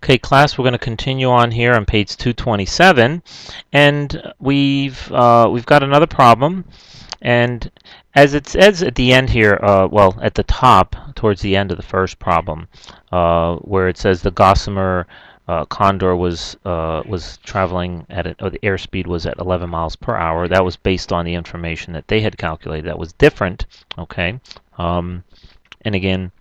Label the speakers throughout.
Speaker 1: Okay, class, we're going to continue on here on page 227, and we've got another problem. And as it says at the end here, well, at the top, towards the end of the first problem, where it says the Gossamer Condor was traveling or the airspeed was at 11 miles per hour. That was based on the information that they had calculated. That was different. Okay, and again,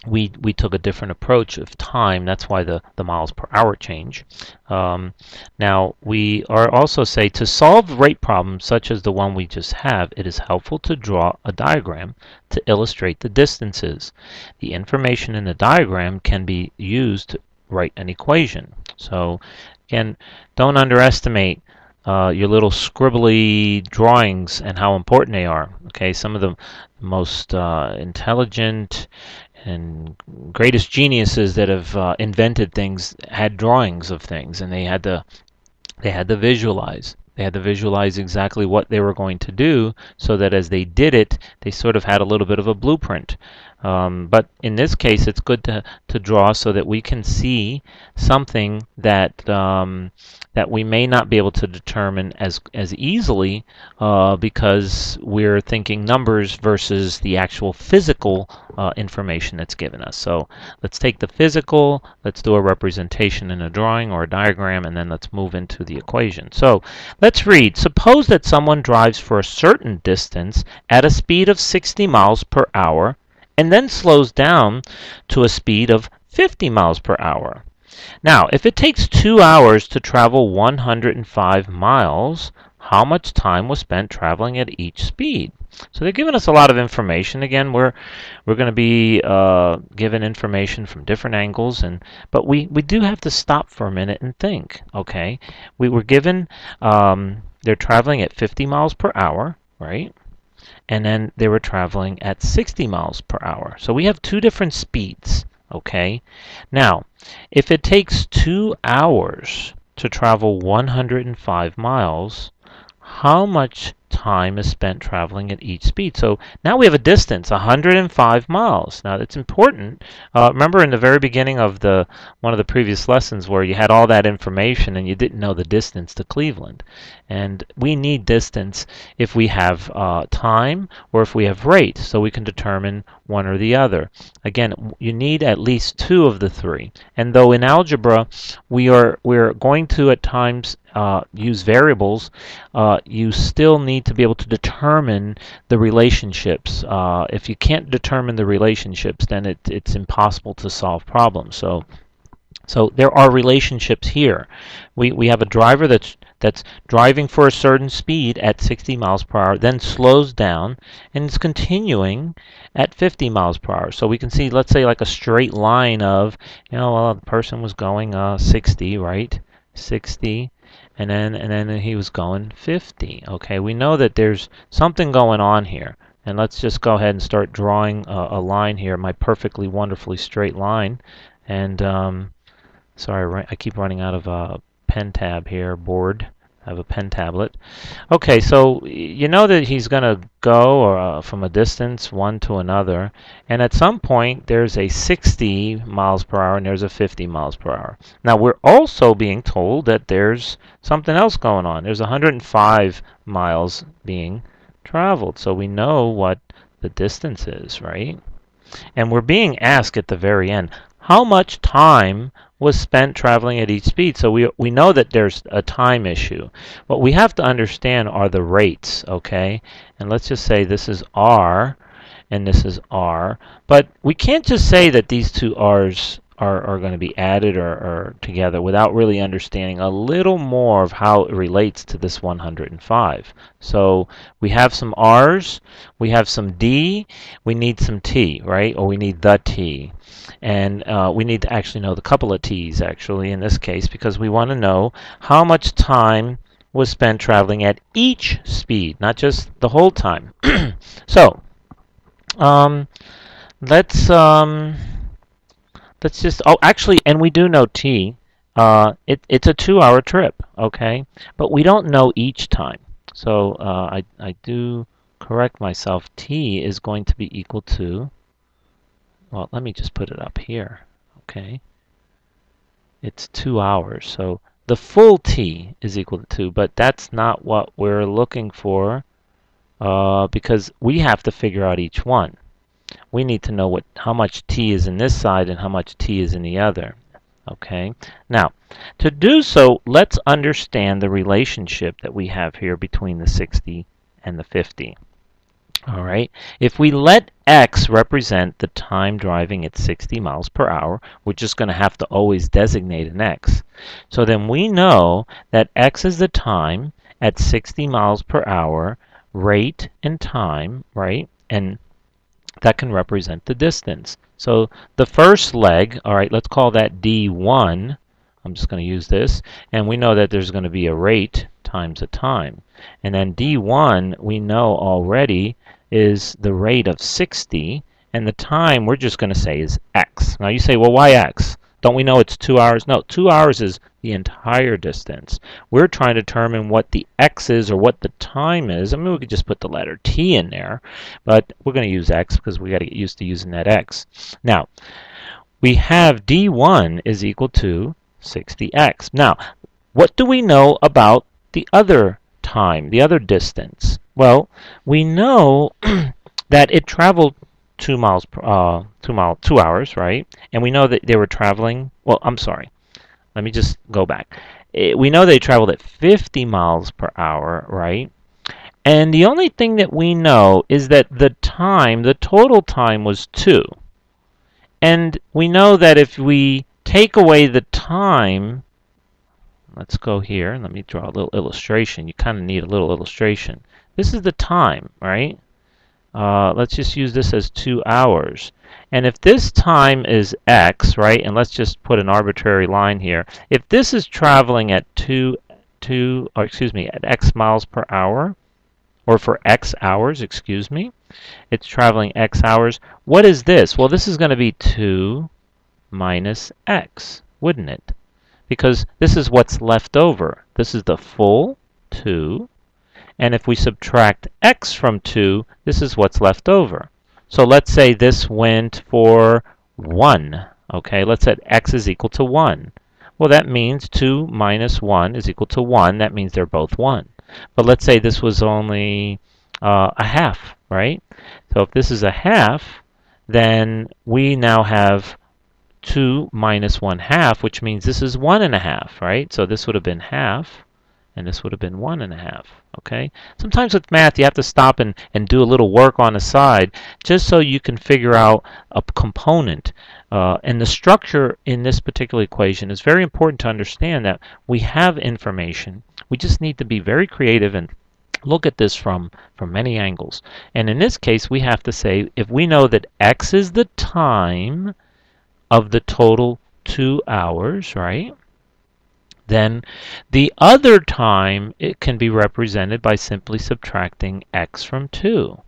Speaker 1: we took a different approach of time. That's why the miles per hour change. Now, we are also say to solve rate problems such as the one we just have, it is helpful to draw a diagram to illustrate the distances. The information in the diagram can be used to write an equation. So, again, don't underestimate your little scribbly drawings and how important they are. Okay, some of the most intelligent and greatest geniuses that have invented things had drawings of things, and they had to visualize. They had to visualize exactly what they were going to do, so that as they did it, they sort of had a little bit of a blueprint. But in this case, it's good to draw so that we can see something that that we may not be able to determine as easily because we're thinking numbers versus the actual physical information that's given us. So let's take the physical, let's do a representation in a drawing or a diagram, and then let's move into the equation. So let's read. Suppose that someone drives for a certain distance at a speed of 60 miles per hour and then slows down to a speed of 50 miles per hour. Now, if it takes 2 hours to travel 105 miles, how much time was spent traveling at each speed? So they're giving us a lot of information. Again, we're going to be given information from different angles, but we do have to stop for a minute and think. Okay, we were given they're traveling at 50 miles per hour, right? And then they were traveling at 60 miles per hour. So we have two different speeds. Okay, now if it takes 2 hours to travel 105 miles, how much time is spent traveling at each speed? So now we have a distance, 105 miles. Now that's important. Remember in the very beginning of one of the previous lessons where you had all that information and you didn't know the distance to Cleveland. And we need distance if we have time or if we have rate, so we can determine one or the other. Again, you need at least two of the three. And though in algebra we're going to at times use variables, you still need to be able to determine the relationships. If you can't determine the relationships, then it's impossible to solve problems. So there are relationships here. We have a driver that's driving for a certain speed at 60 miles per hour, then slows down, and is continuing at 50 miles per hour. So we can see, let's say, like a straight line of, well, the person was going 60, right? 60. And then he was going 50. Okay, we know that there's something going on here. And let's just go ahead and start drawing a line here, my perfectly wonderfully straight line. And sorry, I keep running out of a pen tab here, board. I have a pen tablet. Okay, so you know that he's going to go from a distance one to another, and at some point there's a 60 miles per hour and there's a 50 miles per hour. Now we're also being told that there's something else going on. There's 105 miles being traveled, so we know what the distance is, right? And we're being asked at the very end, how much time was spent traveling at each speed? So we know that there's a time issue. What we have to understand are the rates, okay? And let's just say this is R and this is R. But we can't just say that these two R's are going to be added or together without really understanding a little more of how it relates to this 105. So we have some R's, we have some D, we need some T, right? Or we need the T. And we need to actually know the couple of T's, actually, in this case, because we want to know how much time was spent traveling at each speed, not just the whole time. So, let's just, oh, actually, and we do know T. It's a 2-hour trip, okay? But we don't know each time. So I do correct myself. T is going to be equal to, well, let me just put it up here, okay? It's 2 hours. So the full t is equal to 2, but that's not what we're looking for because we have to figure out each one. We need to know how much t is in this side and how much t is in the other. Okay, now to do so, let's understand the relationship that we have here between the 60 and the 50. All right, if we let x represent the time driving at 60 miles per hour, we're just going to have to always designate an x. So then we know that x is the time at 60 miles per hour, rate and time, right? And that can represent the distance. So the first leg, all right, let's call that d1. I'm just going to use this. And we know that there's going to be a rate times a time. And then d1, we know already, is the rate of 60. And the time, we're just going to say, is x. Now you say, well, why x? Don't we know it's 2 hours? No, 2 hours is the entire distance. We're trying to determine what the x is or what the time is. I mean, we could just put the letter t in there, but we're going to use x because we got to get used to using that x. Now, we have d1 is equal to 60x. Now, what do we know about the other time, the other distance? Well, we know that it traveled 2 hours, right? And we know that they were traveling, well, I'm sorry. Let me just go back. We know they traveled at 50 miles per hour, right? And the only thing that we know is that the time, the total time was 2. And we know that if we take away the time, let's go here and let me draw a little illustration. You kind of need a little illustration. This is the time, right? Let's just use this as 2 hours. And if this time is x, right, and let's just put an arbitrary line here. If this is traveling at at x miles per hour, or for x hours, excuse me, it's traveling x hours. What is this? Well, this is going to be 2 minus x, wouldn't it? Because this is what's left over. This is the full 2. And if we subtract x from 2, this is what's left over. So let's say this went for 1. Okay, let's say x is equal to 1. Well, that means 2 minus 1 is equal to 1. That means they're both 1. But let's say this was only a half, right? So if this is a half, then we now have 2 minus 1/2, which means this is 1.5, right? So this would have been half, and this would have been 1.5. Okay? Sometimes with math, you have to stop and do a little work on the side just so you can figure out a component. And the structure in this particular equation is very important to understand that we have information. We just need to be very creative and look at this from many angles. And in this case, we have to say, if we know that x is the time of the total 2 hours, right? Then the other time, it can be represented by simply subtracting x from 2.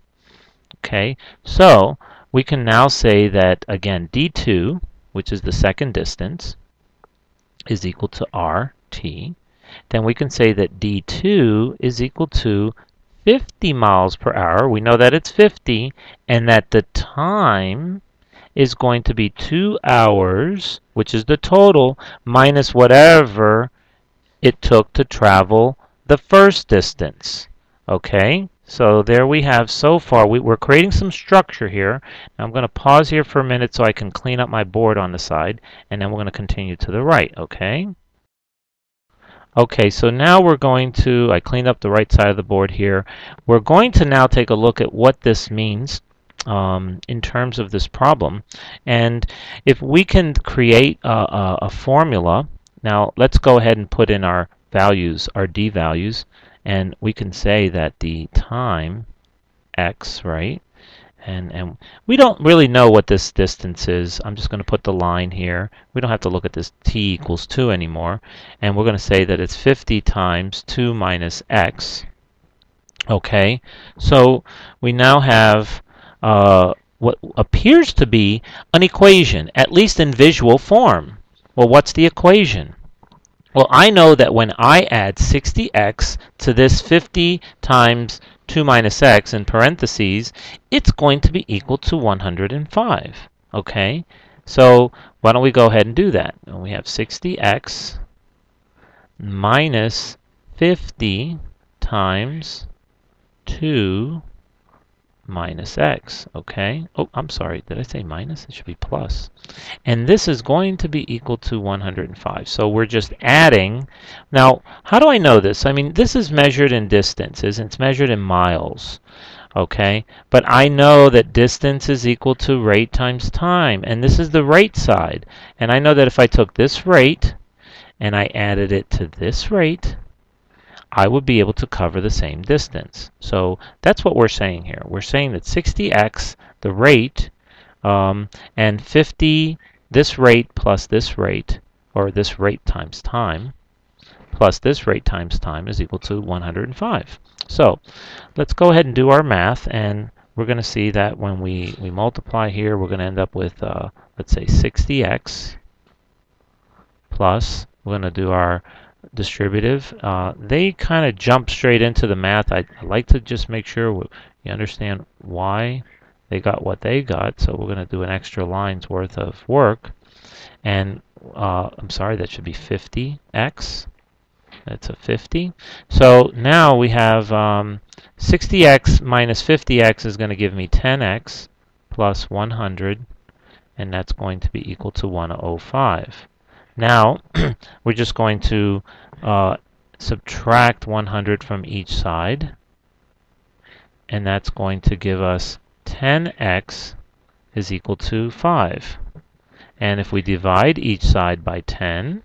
Speaker 1: Okay, so we can now say that, again, d2, which is the second distance, is equal to rt. Then we can say that d2 is equal to 50 miles per hour. We know that it's 50, and that the time is going to be 2 hours, which is the total, minus whatever it took to travel the first distance. Okay, so there we have so far. We're creating some structure here. Now I'm going to pause here for a minute so I can clean up my board on the side, and then we're going to continue to the right, okay? Okay, so now we're going to, I cleaned up the right side of the board here. We're going to now take a look at what this means in terms of this problem. And if we can create a formula, now let's go ahead and put in our values, our d values, and we can say that the time x, right, and we don't really know what this distance is. I'm just going to put the line here. We don't have to look at this t equals 2 anymore, and we're going to say that it's 50 times 2 minus x. Okay, so we now have what appears to be an equation, at least in visual form. Well, what's the equation? Well, I know that when I add 60x to this 50 times 2 minus x in parentheses, it's going to be equal to 105. Okay? So why don't we go ahead and do that? And we have 60x minus 50 times 2 minus x, okay? Oh, I'm sorry, did I say minus? It should be plus. And this is going to be equal to 105. So we're just adding. Now, how do I know this? I mean, this is measured in distances, and it's measured in miles, okay? But I know that distance is equal to rate times time, and this is the rate side. And I know that if I took this rate and I added it to this rate, I would be able to cover the same distance. So that's what we're saying here. We're saying that 60x, the rate, and 50, this rate plus this rate, or this rate times time, plus this rate times time is equal to 105. So let's go ahead and do our math, and we're going to see that when we multiply here, we're going to end up with, let's say, 60x plus, we're going to do our distributive. They kind of jump straight into the math. I like to just make sure you understand why they got what they got. So we're going to do an extra line's worth of work. And I'm sorry, that should be 50x. That's a 50. So now we have 60x minus 50x is going to give me 10x plus 100, and that's going to be equal to 105. Now, we're just going to subtract 100 from each side, and that's going to give us 10x is equal to 5. And if we divide each side by 10,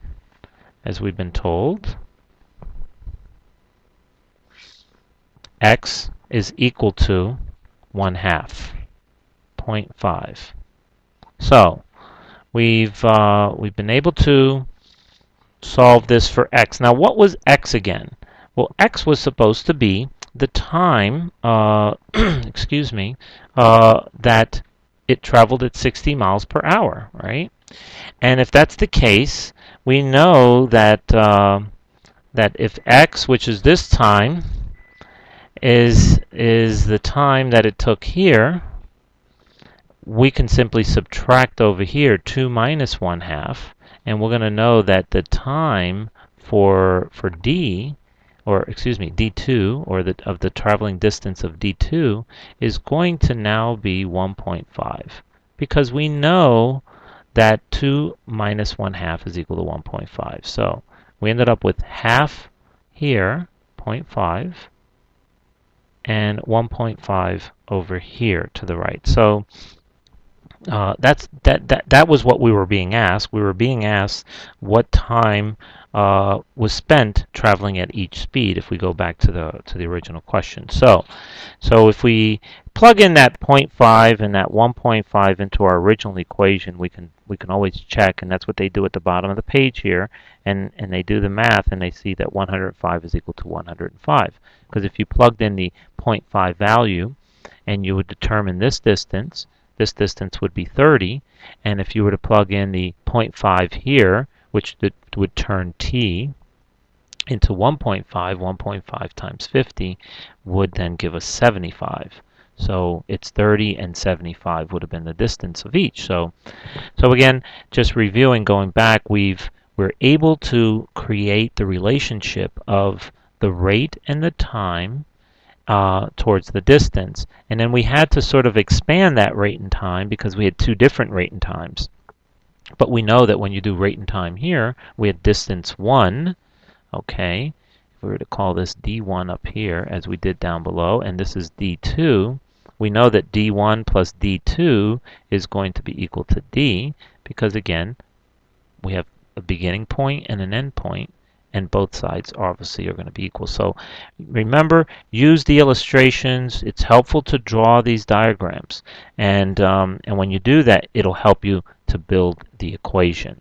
Speaker 1: as we've been told, x is equal to 1/2, 0.5. So, we've been able to solve this for x. Now, what was x again? Well, x was supposed to be the time, excuse me, that it traveled at 60 miles per hour, right? And if that's the case, we know that that if x, which is this time, is the time that it took here, we can simply subtract over here 2 minus 1/2, and we're going to know that the time for D, or excuse me, D2, or of the traveling distance of D2, is going to now be 1.5, because we know that 2 minus 1/2 is equal to 1.5. So we ended up with half here, 0.5, and 1.5 over here to the right. So that was what we were being asked. We were being asked what time was spent traveling at each speed. If we go back to the original question, so if we plug in that 0.5 and that 1.5 into our original equation, we can always check, and that's what they do at the bottom of the page here, and they do the math, and they see that 105 is equal to 105. Because if you plugged in the 0.5 value, and you would determine this distance would be 30, and if you were to plug in the 0.5 here, which would turn t into 1.5, 1.5 times 50 would then give us 75. So it's 30 and 75 would have been the distance of each. So again, just reviewing, going back, we're able to create the relationship of the rate and the time towards the distance. And then we had to sort of expand that rate and time because we had two different rate and times. But we know that when you do rate and time here, we had distance 1, okay? If we were to call this D1 up here, as we did down below, and this is D2, we know that D1 plus D2 is going to be equal to D, because again, we have a beginning point and an end point, and both sides obviously are going to be equal. So remember, use the illustrations. It's helpful to draw these diagrams, and when you do that, it'll help you to build the equation.